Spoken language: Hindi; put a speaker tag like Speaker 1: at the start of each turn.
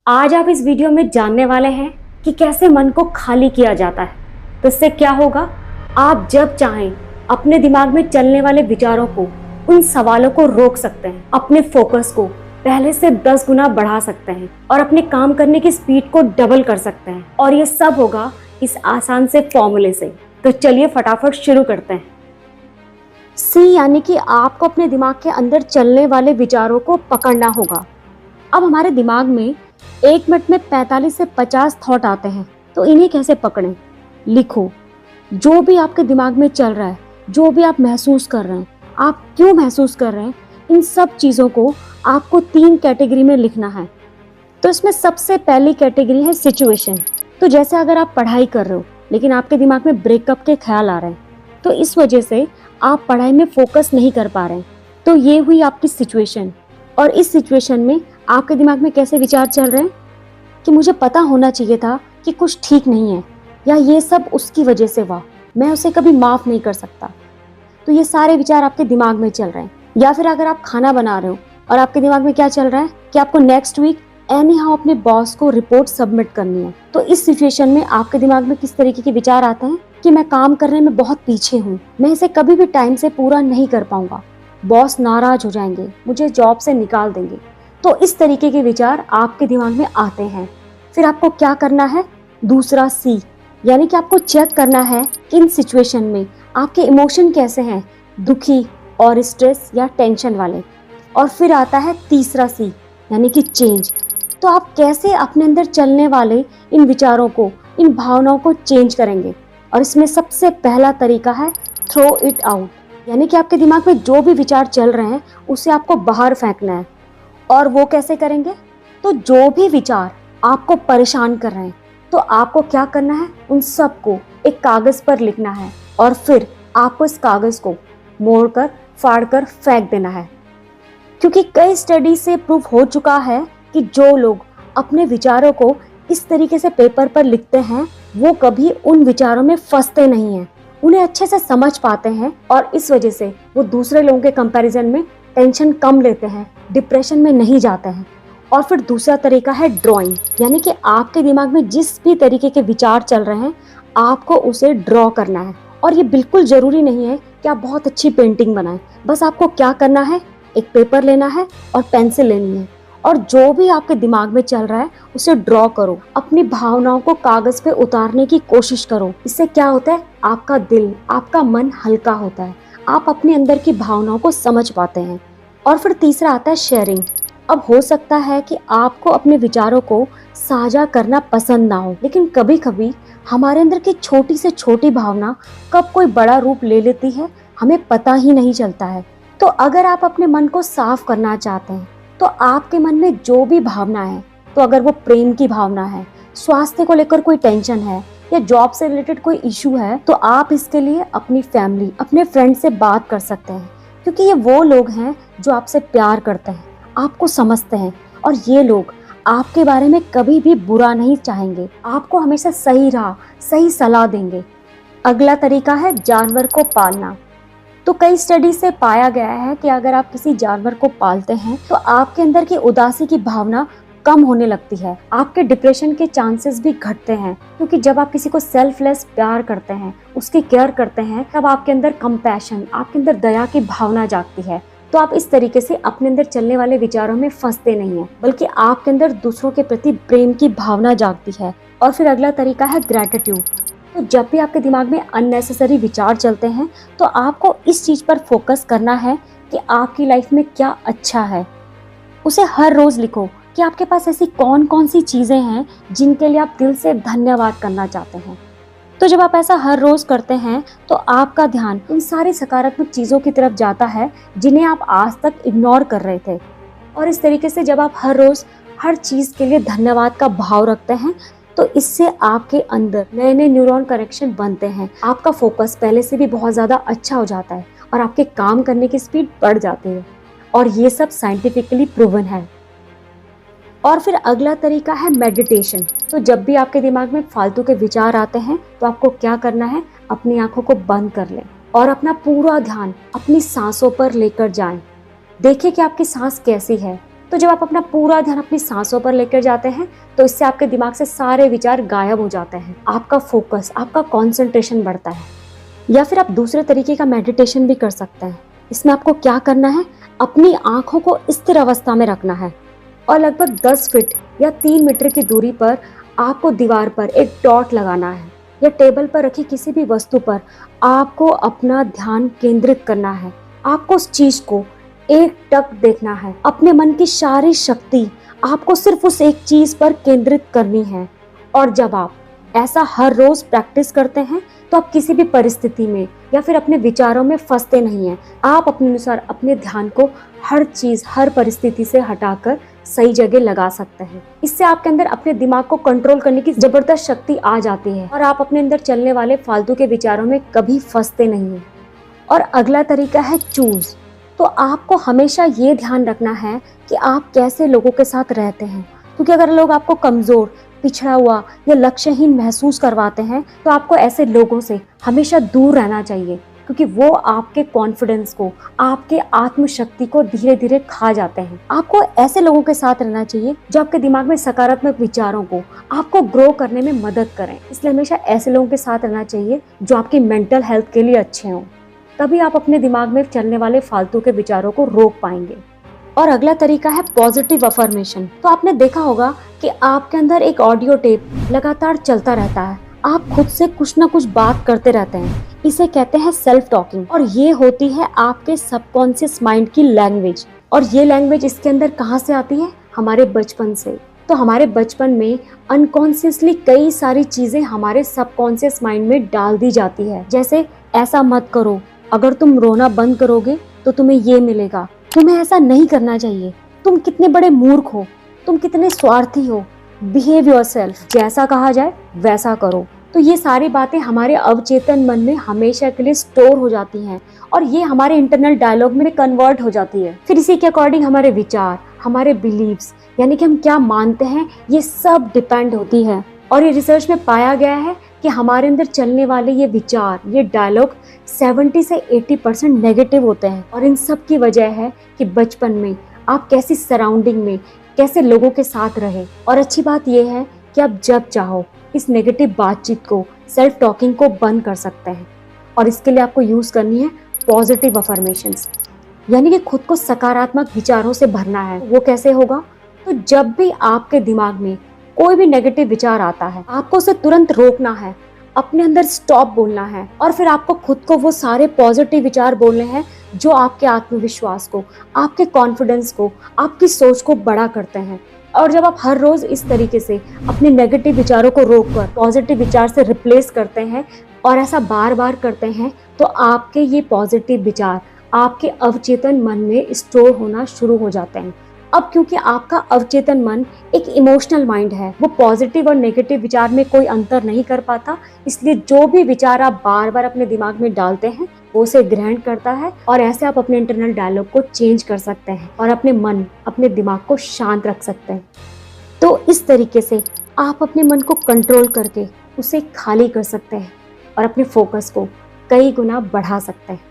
Speaker 1: आज आप इस वीडियो में जानने वाले हैं कि कैसे मन को खाली किया जाता है। तो इससे क्या होगा, आप जब चाहें अपने दिमाग में चलने वाले विचारों को, उन सवालों को रोक सकते हैं, अपने फोकस को पहले से 10 गुना बढ़ा सकते हैं और अपने काम करने की स्पीड को डबल कर सकते हैं। और ये सब होगा इस आसान से फॉर्मूले से। तो चलिए फटाफट शुरू करते हैं। सी यानी कि आपको अपने दिमाग के अंदर चलने वाले विचारों को पकड़ना होगा। अब हमारे दिमाग में 1 मिनट में 45 से 50 थॉट आते हैं, तो इन्हें कैसे पकड़ें? लिखो, जो भी आपके दिमाग में चल रहा है, जो भी आप महसूस कर रहे हैं, आप क्यों महसूस कर रहे हैं, इन सब चीज़ों को आपको 3 कैटेगरी में लिखना है। तो इसमें सबसे पहली कैटेगरी है सिचुएशन। तो जैसे अगर आप पढ़ाई कर रहे हो लेकिन आपके दिमाग में ब्रेकअप के ख्याल आ रहे हैं, तो इस वजह से आप पढ़ाई में फोकस नहीं कर पा रहे हैं, तो ये हुई आपकी सिचुएशन। और इस सिचुएशन में आपके दिमाग में कैसे विचार चल रहे हैं कि मुझे पता होना चाहिए था कि कुछ ठीक नहीं है, या ये सब उसकी वजह से हुआ, मैं उसे कभी माफ़ नहीं कर सकता। तो ये सारे विचार आपके दिमाग में चल रहे हैं। या फिर अगर आप खाना बना रहे हो और आपके दिमाग में क्या चल रहा है कि आपको नेक्स्ट वीक एनी हाउ अपने बॉस को रिपोर्ट सबमिट करनी है, तो इस सिचुएशन में आपके दिमाग में किस तरीके के विचार आते हैं कि मैं काम करने में बहुत पीछे हूँ, मैं इसे कभी भी टाइम से पूरा नहीं कर पाऊंगा, बॉस नाराज हो जाएंगे, मुझे जॉब से निकाल देंगे। तो इस तरीके के विचार आपके दिमाग में आते हैं। फिर आपको क्या करना है? दूसरा सी, यानी कि आपको चेक करना है कि इन सिचुएशन में आपके इमोशन कैसे हैं, दुखी और स्ट्रेस या टेंशन वाले। और फिर आता है तीसरा सी, यानी कि चेंज। तो आप कैसे अपने अंदर चलने वाले इन विचारों को, इन भावनाओं को चेंज करेंगे। और इसमें सबसे पहला तरीका है थ्रो इट आउट, यानी कि आपके दिमाग में जो भी विचार चल रहे हैं उसे आपको बाहर फेंकना है। और वो कैसे करेंगे? तो जो भी विचार आपको परेशान कर रहे हैं, तो आपको क्या करना है, उन सब को एक कागज पर लिखना है और फिर आपको इस कागज को मोड़कर, फाड़कर फेंक देना है। क्योंकि कई स्टडी से प्रूव हो चुका है कि जो लोग अपने विचारों को इस तरीके से पेपर पर लिखते हैं, वो कभी उन विचारों में फंसते नहीं हैं, उन्हें अच्छे से समझ पाते हैं और इस वजह से वो दूसरे लोगों के कंपैरिजन में टेंशन कम लेते हैं, डिप्रेशन में नहीं जाते हैं। और फिर दूसरा तरीका है ड्राइंग, यानी कि आपके दिमाग में जिस भी तरीके के विचार चल रहे हैं, आपको उसे ड्रॉ करना है। और ये बिल्कुल ज़रूरी नहीं है कि आप बहुत अच्छी पेंटिंग बनाएं, बस आपको क्या करना है, एक पेपर लेना है और पेंसिल लेनी है, और जो भी आपके दिमाग में चल रहा है उसे ड्रॉ करो, अपनी भावनाओं को कागज पे उतारने की कोशिश करो। इससे क्या होता है, आपका दिल, आपका मन हल्का होता है, आप अपने अंदर की भावनाओं को समझ पाते हैं। और फिर तीसरा आता है शेयरिंग। अब हो सकता है कि आपको अपने विचारों को साझा करना पसंद ना हो, लेकिन कभी कभी हमारे अंदर की छोटी से छोटी भावना कब कोई बड़ा रूप ले लेती है, हमें पता ही नहीं चलता है। तो अगर आप अपने मन को साफ करना चाहते हैं, तो आपके मन में जो भी भावना है, तो अगर वो प्रेम की भावना है, स्वास्थ्य को लेकर कोई टेंशन है, या जॉब से रिलेटेड कोई इशू है, तो आप इसके लिए अपनी फैमिली, अपने फ्रेंड से बात कर सकते हैं। क्योंकि ये वो लोग हैं जो आपसे प्यार करते हैं, आपको समझते हैं, और ये लोग आपके बारे में कभी भी बुरा नहीं चाहेंगे, आपको हमेशा सही राह, सही सलाह देंगे। अगला तरीका है जानवर को पालना। तो कई स्टडी से पाया गया है कि अगर आप किसी जानवर को पालते हैं, तो आपके अंदर की उदासी की भावना कम होने लगती है, आपके डिप्रेशन के चांसेस भी घटते हैं। क्योंकि जब आप किसी को सेल्फलेस प्यार करते हैं, उसकी केयर करते हैं, तब आपके अंदर कंपैशन, आपके अंदर दया की भावना जागती है। तो आप इस तरीके से अपने अंदर चलने वाले विचारों में फंसते नहीं हैं, बल्कि आपके अंदर दूसरों के प्रति प्रेम की भावना जागती है। और फिर अगला तरीका है ग्रैटिट्यूड। तो जब भी आपके दिमाग में अननेसेसरी विचार चलते हैं, तो आपको इस चीज़ पर फोकस करना है कि आपकी लाइफ में क्या अच्छा है। उसे हर रोज़ लिखो कि आपके पास ऐसी कौन कौन सी चीज़ें हैं जिनके लिए आप दिल से धन्यवाद करना चाहते हैं। तो जब आप ऐसा हर रोज़ करते हैं, तो आपका ध्यान उन सारी सकारात्मक चीज़ों की तरफ जाता है जिन्हें आप आज तक इग्नोर कर रहे थे। और इस तरीके से जब आप हर रोज़ हर चीज़ के लिए धन्यवाद का भाव रखते हैं, तो इससे आपके अंदर नए नए न्यूरॉन कनेक्शन बनते हैं, आपका फोकस पहले से भी बहुत ज़्यादा अच्छा हो जाता है और आपके काम करने की स्पीड बढ़ जाती है। और ये सब साइंटिफिकली प्रूवन है। और फिर अगला तरीका है मेडिटेशन। तो जब भी आपके दिमाग में फालतू के विचार आते हैं, तो आपको क्या करना है, अपनी आंखों को बंद कर लें और अपना पूरा ध्यान अपनी सांसों पर लेकर जाएं। देखें कि आपकी सांस कैसी है। तो जब आप अपना पूरा ध्यान अपनी सांसों पर लेकर जाते हैं तो इससे आपके दिमाग से सारे विचार गायब हो जाते हैं, आपका फोकस, आपका कंसंट्रेशन बढ़ता है। या फिर आप दूसरे तरीके का मेडिटेशन भी कर सकते हैं। इसमें आपको क्या करना है, अपनी आंखों को स्थिर अवस्था में रखना है और लगभग 10 फीट या 3 मीटर की दूरी पर आपको दीवार पर एक डॉट लगाना है या टेबल पर रखी किसी भी वस्तु पर आपको अपना ध्यान केंद्रित करना है। आपको उस चीज को एक टक देखना है। अपने मन की सारी शक्ति आपको सिर्फ उस एक चीज पर केंद्रित करनी है। और जब आप ऐसा हर रोज प्रैक्टिस करते हैं तो आप किसी भी परिस्थिति में या फिर अपने विचारों में फंसते नहीं हैं। आप अपने अनुसार अपने ध्यान को हर चीज, हर परिस्थिति से हटाकर सही जगह लगा सकते हैं। इससे आपके अंदर अपने दिमाग को कंट्रोल करने की जबरदस्त शक्ति आ जाती है और आप अपने अंदर चलने वाले फालतू के विचारों में कभी फंसते नहीं हैं। और अगला तरीका है चूज। तो आपको हमेशा ये ध्यान रखना है कि आप कैसे लोगों के साथ रहते हैं, क्योंकि अगर लोग आपको कमजोर, पिछड़ा हुआ या लक्ष्यहीन महसूस करवाते हैं तो आपको ऐसे लोगों से हमेशा दूर रहना चाहिए, क्योंकि वो आपके कॉन्फिडेंस को, आपके आत्मशक्ति को धीरे धीरे खा जाते हैं। आपको ऐसे लोगों के साथ रहना चाहिए जो आपके दिमाग में सकारात्मक विचारों को, आपको ग्रो करने में मदद करें। इसलिए हमेशा ऐसे लोगों के साथ रहना चाहिए जो आपकी मेंटल हेल्थ के लिए अच्छे हों। तभी आप अपने दिमाग में चलने वाले फालतू के विचारों को रोक पाएंगे। और अगला तरीका है पॉजिटिव अफर्मेशन। तो आपने देखा होगा कि आपके अंदर एक ऑडियो टेप लगातार चलता रहता है। आप खुद से कुछ ना कुछ बात करते रहते हैं। इसे कहते हैं सेल्फ टॉकिंग और ये होती है आपके सबकॉन्शियस माइंड की लैंग्वेज। और ये लैंग्वेज इसके अंदर कहाँ से आती है? हमारे बचपन से। तो हमारे बचपन में अनकॉन्शियसली कई सारी चीजें हमारे सबकॉन्शियस माइंड में डाल दी जाती है, जैसे ऐसा मत करो, अगर तुम रोना बंद करोगे तो तुम्हें ये मिलेगा, तुम्हें ऐसा नहीं करना चाहिए, तुम कितने बड़े मूर्ख हो, तुम कितने स्वार्थी हो, बिहेव योरसेल्फ, जैसा कहा जाए वैसा करो। तो ये सारी बातें हमारे अवचेतन मन में हमेशा के लिए स्टोर हो जाती हैं और ये हमारे इंटरनल डायलॉग में कन्वर्ट हो जाती है। फिर इसी के अकॉर्डिंग हमारे विचार, हमारे बिलीव्स, यानी कि हम क्या मानते हैं, ये सब डिपेंड होती है। और ये रिसर्च में पाया गया है कि हमारे अंदर चलने वाले ये विचार, ये डायलॉग 70 से 80% नेगेटिव होते हैं। और इन सब की वजह है कि बचपन में आप कैसी सराउंडिंग में, कैसे लोगों के साथ रहे। और अच्छी बात यह है कि आप जब चाहो इस नेगेटिव बातचीत को, सेल्फ टॉकिंग को बंद कर सकते हैं। और इसके लिए आपको यूज करनी है पॉजिटिव अफर्मेशंस, यानी कि खुद को सकारात्मक विचारों से भरना है। वो कैसे होगा? तो जब भी आपके दिमाग में कोई भी नेगेटिव विचार आता है, आपको उसे तुरंत रोकना है, अपने अंदर स्टॉप बोलना है और फिर आपको खुद को वो सारे पॉजिटिव विचार बोलने हैं जो आपके आत्मविश्वास को, आपके कॉन्फिडेंस को, आपकी सोच को बड़ा करते हैं। और जब आप हर रोज इस तरीके से अपने नेगेटिव विचारों को रोककर पॉजिटिव विचार से रिप्लेस करते हैं और ऐसा बार बार करते हैं, तो आपके ये पॉजिटिव विचार आपके अवचेतन मन में स्टोर होना शुरू हो जाते हैं। अब क्योंकि आपका अवचेतन मन एक इमोशनल माइंड है, वो पॉजिटिव और नेगेटिव विचार में कोई अंतर नहीं कर पाता, इसलिए जो भी विचार आप बार बार अपने दिमाग में डालते हैं वो उसे ग्रहण करता है। और ऐसे आप अपने इंटरनल डायलॉग को चेंज कर सकते हैं और अपने मन, अपने दिमाग को शांत रख सकते हैं। तो इस तरीके से आप अपने मन को कंट्रोल करके उसे खाली कर सकते हैं और अपने फोकस को कई गुना बढ़ा सकते हैं।